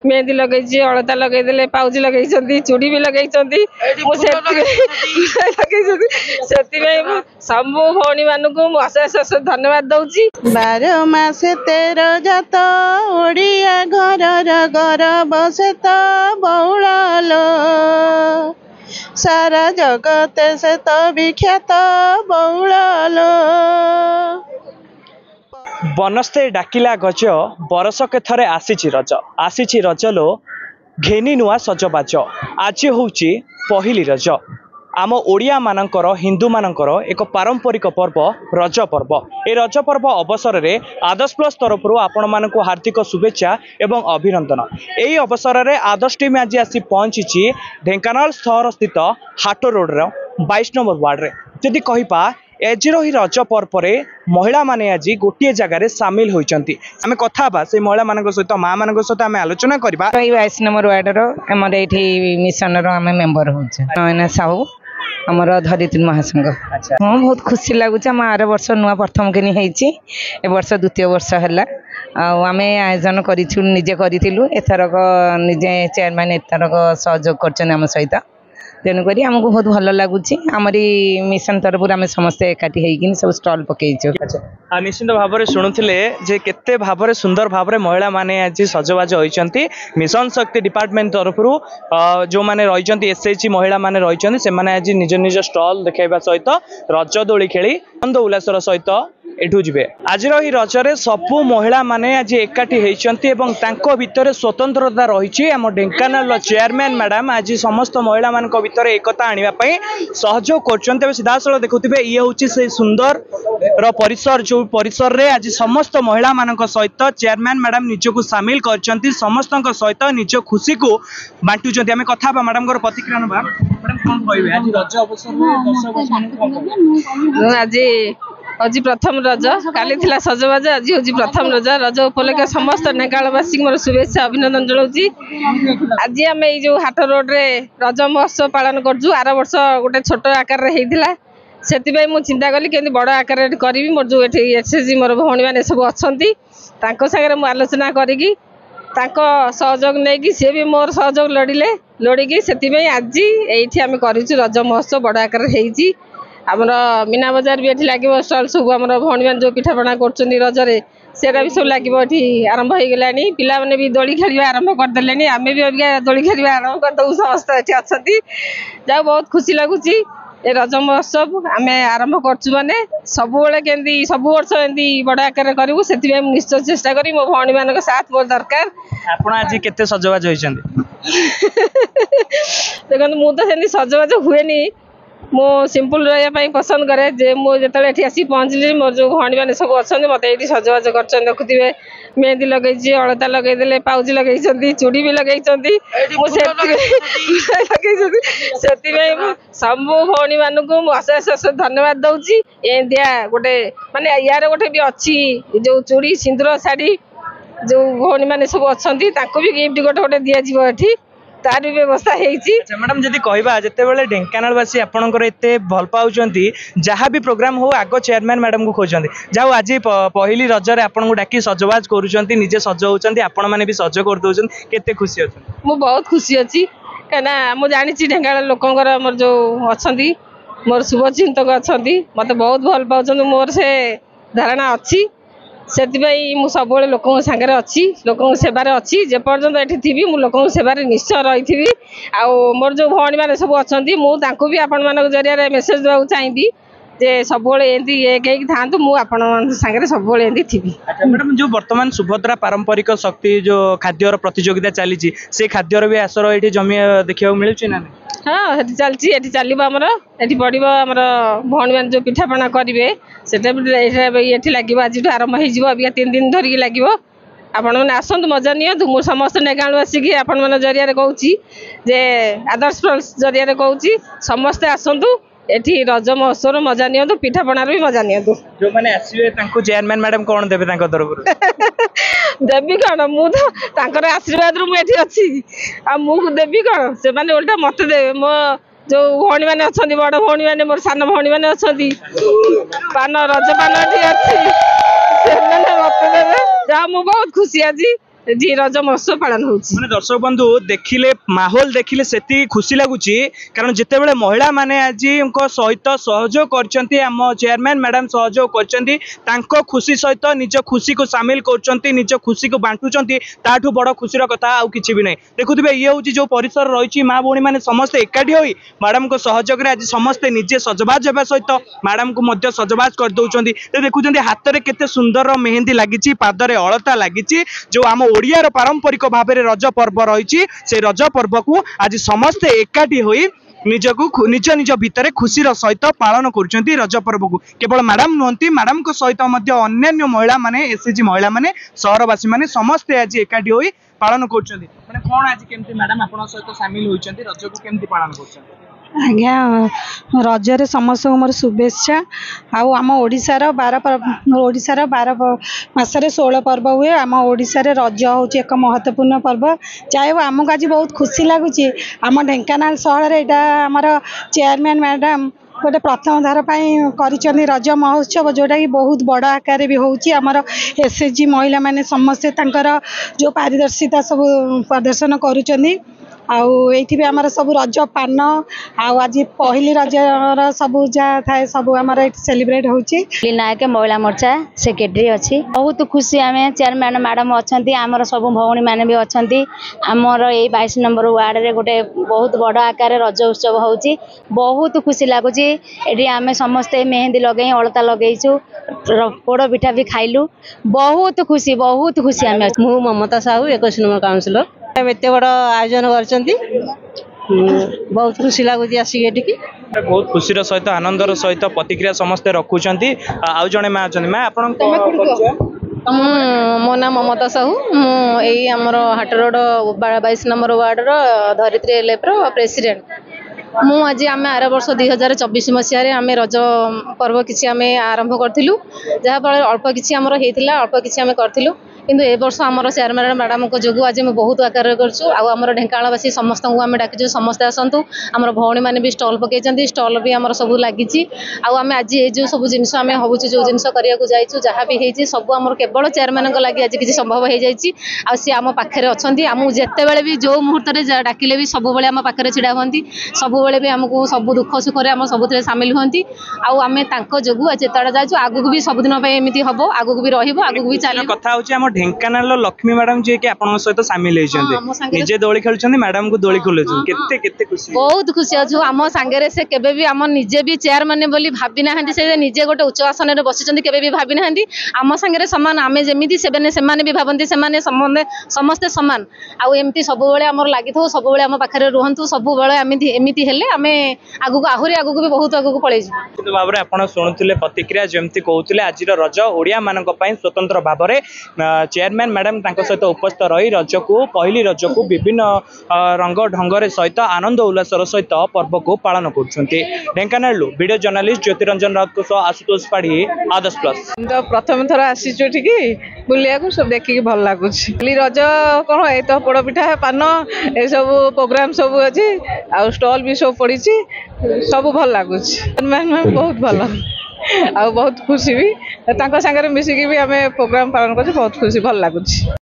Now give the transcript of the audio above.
मेहंदी लगे अलता लगेदे पाउच लगे चूड़ी भी लगे सब भौणी मानक अशेष धन्यवाद दौची। 12 मास 13 जात ओडिया घर गौरव से तो बहुड़ालो सारा जगत से तो विख्यात बहुड़ालो। बनस्ते डाकिला गज बरसके थरे आसी रज लो घेनी नुआ सजबाज आज हूँ पहली रज आम ओडिया मानकर हिंदू मानकर एक पारंपरिक पर्व रज पर्व। ए रज पर्व अवसर में आदर्श प्लस तरफ आपण मानक हार्दिक शुभेच्छा एवं अभिनंदन। यही अवसर में आदर्श टीम आज आसी पहुंची ढेंकानाल सहर स्थित हाट रोड 22 नंबर वार्ड रे। जदि कहिपा एजर ही रज पर्व महिला माने आज गोटे जगार सामिल होती आम कथा से महिला मान सहित माँ मान सहित आम आलोचना करवा। 22 नंबर वार्ड रमर ये मिशन आम मेम्बर हो साहू आमर धरित्री महासंघ। हाँ बहुत खुशी लगुच आम आर वर्ष नुआ प्रथम किनी ए वर्ष द्वितीय वर्ष है आम आयोजन करिजे एथरक निजे चेयरमैन एथरक सहयोग कर सहित तेणुक आमको बहुत भल लगुच आमरी मिशन तरफ आम समस्ते एकाठी होगी सब स्टल पकईचु। निश्चित भाव में शुणुले जे केते भाव में सुंदर भाव में महिला माने आज सजबाज होती मिशन शक्ति डिपार्टमेंट तरफ जो मैंने रही एसएचजी महिला माने रही से आज निज निज स्टल देखा सहित रज दोली खेली आनंद उल्लासर सहित एठू जीवे। आज ही रजरे सबू महिला माने आज एकाठी होती भितर स्वतंत्रता रही आम ढेंकानाल चेयरमैन मैडम आज समस्त महिला मान भितर एकता आने सहयोग कर सीधासल देखुए ये हूँ से सुंदर परिसर जो परिसर रे आज समस्त महिला मान सहित चेयरमैन मैडम निजक सामिल कर समस्त सहित निज खुशी को बांटुंट। आम कथा मैडम प्रतिक्रिया ना आज आज प्रथम रज काली थिला सजबाज आज हूँ प्रथम रज रज उपलक्षे समस्त ढेंकानालवासी मोर शुभेच्छा अभिनंदन जनाऊँगी। आज आम जो हाट रोड रे रज महोत्सव पालन करजु आर वर्ष गोटे छोट आकार होता से चिंता कली केमती बड़ आकार करी मोर जो एसएचजी मोर भौणी मैंने सब अच्छा सागर आलोचना करी सहयोग नहीं सी भी मोर सहयोग लड़िकी से आज ये आम कर रज महोत्सव बड़ आकार होती आमर मीना बजार भी ये लगे स्टल सब आम भौणी मैंने जो पिठापणा कर रजरे सेटा भी सब लगे आरंभ हो गला पिला मैंने भी दोली खेल आरंभ करदे आम भी अभी दोली खेल आरंभ करदे समस्त ये अच्छा जा बहुत खुशी लगुच ए रज महोत्सव आम आरंभ करछु माने सब केमती सब वर्ष एमती बड़ आकार करूँ से निश्चय चेष्टा करी मो भौणी मान साथ मोर दरकार। आपण आज केते सजबाज होइछन्ती देखो मु तो से सजबाज हुए मो सिंपल रहा पसंद करे जे मुझे आसी पहुँचली मोर जो भौणी मैंने सब अच्छा मत ये सजबाज कर देखुए मेहंदी लगे अलता लगेदे पाउच लगे चूड़ी भी लगे सब भौणी मानक अशेष धन्यवाद दौची। एंदिया गोटे माने यार गोटे भी अच्छी जो चूड़ी सिंदूर शाढ़ी जो भौणी मैंने सब अच्छा भी गिफ्ट गोटे गोटे दिज्व ये तार भी व्यवस्था है। मैडम जदि कहवा जिते ढेंकानालवासी आपंकर एते भल पाउछंती जहाँ भी प्रोग्राम हो आग चेयरमैन मैडम को खोजती जाओ आज पहली रजरे आपन को डाकी सजबाज करुँच निजे सज होती आपण मैंने भी सज कर दौरान केते खुशी अच्छा मु बहुत खुशी अच्छी कहीं मुझे जानी ढेंकानाल लोकंर मोर जो अच्छा मोर शुभचिंतक अच्छा मत बहुत भल पाँच मोर से धारणा अच्छी से सब लोक सागर अच्छी लोक सेवार अच्छी जेपर्यंत ये थी मुझ लोक सेवार निश्चय रही मोर जो भौणी मैंने सब अच्छा मुझे भी आपण मान जरिया मेसेज देवाक चाहिए जे सब एक था मुझे सब थी। मैडम जो बर्तमान सुभद्रा पारंपरिक शक्ति जो खाद्यर प्रतियोगिता चली से खाद्यर भी आसर ये जमी देखा मिलूँ ना हाँ चलती ये चलो आमर ये पड़ो आमर भौणी मैंने जो पिठापणा करेंगे से ये लगे आज आरंभ हो अभी 3 दिन धरिकी लगे आपण मैंने आसतु मजा नियंतु मु समस्त ढेंकानालवासी की आपण मान जरिया कहूँ जे आदर्श प्लस जरिया कहूँ समस्ते आसतु एठी रज महोत्सव मजा नियंतु पिठापणार भी मजा नियंतु। जो माने आसीबे तांको चेयरमैन मैडम कोन देबे तांको तरफ देबी कोन मु तो तांकर आशीर्वाद रु मु एठी अछि आ मु देबी कोन से माने उल्टा मते देबे मो जो भौणी माने अछंती बड़ भौणी माने मोर सान भौणी माने अछंती पान रज पान एठी अछि से माने मते देबे जा मु बहुत खुशी अछि जी रज महोत्सव पालन होउछि। माने दर्शक बंधु देखिले माहौल देखिले सेति खुशी लागुची कारण जितेबेले महिला माने आज सहित सहयोग करचंती आम चेयरमैन मैडम सहयोग करचंती तांको खुशी सहित निज खुशी को शामिल करचंती निज खुशी को बांटुचंती ताठू बड़ खुशीर कथा आउ किछि भी नै देखुथिबे ये होची जो परिसर रहिछि मां भौणी माने समस्त एकाठी होई मैडम को सहयोग रे आज समस्त निजे सजबाज हेबा सहित मैडम को मध्य सजबाज कर दउचंती ते देखुचंती हाथ रे केते सुंदर मेहंदी लागिछि पादरे अलता लागिछि जो आम ओडियार पारंपरिक भाव में रज पर्व रही से रज पर्व को आज समस्ते एकाठी होई निजको निज निज भितर खुशीर सहित पालन करुँच रज पर्व को केवल मैडम नुहति मैडम को सहित अन्य महिला माने एसएचजी महिला माने सहरवासी माने समस्ते आज एकाठी होई पालन करुँच माने कोन आज केमती मैडम आपन सहित शामिल होइछंती रज को केमती पालन करुँच आज्ञा रजरे समस्त मोर शुभेच्छा आम ओडिशार 12 मासरे 16 पर्व हुए आम ओडिशारे रज हूँ एक महत्वपूर्ण पर्व चाहे आमको आज बहुत खुशी लगुच आम ढेंकानाल सहर यहाँ आमर चेयरमैन मैडम गोटे प्रथम थर पर रज महोत्सव जोटा कि बहुत बड़ आकार भी होमर एसएचजी महिला माने समस्ते जो पारदर्शिता सब प्रदर्शन करुँच आउे आमर सब रज पान आज पहली रजर सब जहाँ थाए सब आमर सेलिब्रेट होची नायक महिला मोर्चा सेक्रेटरी अच्छी बहुत खुशी आम चेयरमैन मैडम अच्छा आमर सब भौणी मैंने भी अच्छा आमर ये 22 नंबर वार्ड रे गोटे बहुत बड़ आकार रज उत्सव होची बहुत खुशी लगुच ये आम समस्ते मेहंदी लगे अलता लगेचु पोड़ पिठा भी खाइलु बहुत खुशी आम मु ममता साहू 21 नंबर काउंसिलर एत बड़ आयोजन कर बहुत खुशी लगुच आसिक बहुत खुशीर सहित आनंदर सहित प्रतिक्रिया समस्ते रखुचंती आउ जने मां अछंती मां आपन मो नाम ममता साहू मुझे आमर हाट रोड 22 नंबर वार्ड धरित्री एलएफ प्रेसिडेंट मु आज आम आर वर्ष 2024 मसीह आम रज पर्व किसी आम आरंभ करूँ जहाँफल अल्प किसी आमर होता अल्प किसी आम करूँ किंतु ए वर्ष आमर चेयरमैन मैडम को जो आज बहुत आकार कर ढेंकानालवासी समस्त आम डाकिचु समस्ते आसतु आमर भौणी मैंने भी स्टल पकई स्टल भी आमर सब लगी आम आज ये जो सब जिन हूँ जो जिन करने जहाँ भी होती सब आम केवल चेयरमैन लगी आज किसी संभव हो जाए सी आम पाखे अच्छा आमको जिते भी जो मुहूर्त डाकिले भी सब आम पाखे छिड़ा हुई सब भी आमको सब दुख सुख आम सब सामिल हुई आम जो जिते जाऊँ आगू भी सबुदिन एमती हम आगू भी रगू भी चल कथा ढेंकानाल लक्ष्मी मैडम जी के आपन सहित शामिल होइछन्ते निजे दोली खेलुछन्ते मैडम को दोली खोलुछन्ते केते केते खुशी बहुत खुशी अछु आम सांगरे से केबे भी आम निजे भी चेयरमैन बोली भाबी नाहंती से निजे गोटे उच्च आसन रे बसिछन्ते केबे भी भाबी नाहंती आम सांगरे समान आमे जेमिति सेमाने भी भाबंती सेमाने समस्ते समान आ एमती सब बेले हमर लागि थो सब बेले हम पाखरे रहंतु सब बेले एमिति हेले आमे आगु आहुरी आगु भी बहुत आगु पळै तो बाबरे आपण सुनुथिले प्रतिक्रिया जेमती कहउथिले आजिर रज ओडिया मानक पई स्वतंत्र भाबरे चेयरमैन मैडम सहित उपस्थित रही रज को पहली रज को विभिन्न रंग ढंगर सहित आनंद उल्लासर सहित पर्व को पालन कर ढेंकानाल वीडियो जर्नलिस्ट ज्योतिरंजन राउत को सह आशुतोष पाढ़ी आदर्श प्लस तो प्रथम थर आसीचु ठीक बुलिया को सब देखिक भल लगुच रज कौन ये तो पोड़ पिठा पान ये सब प्रोग्राम सब अच्छी आ स्टल भी सब पड़ी सब भल लगुच बहुत भल आ बहुत खुशी भी सागर मिसिकी भी आम प्रोग्राम पालन कर बहुत खुशी भल लगुच।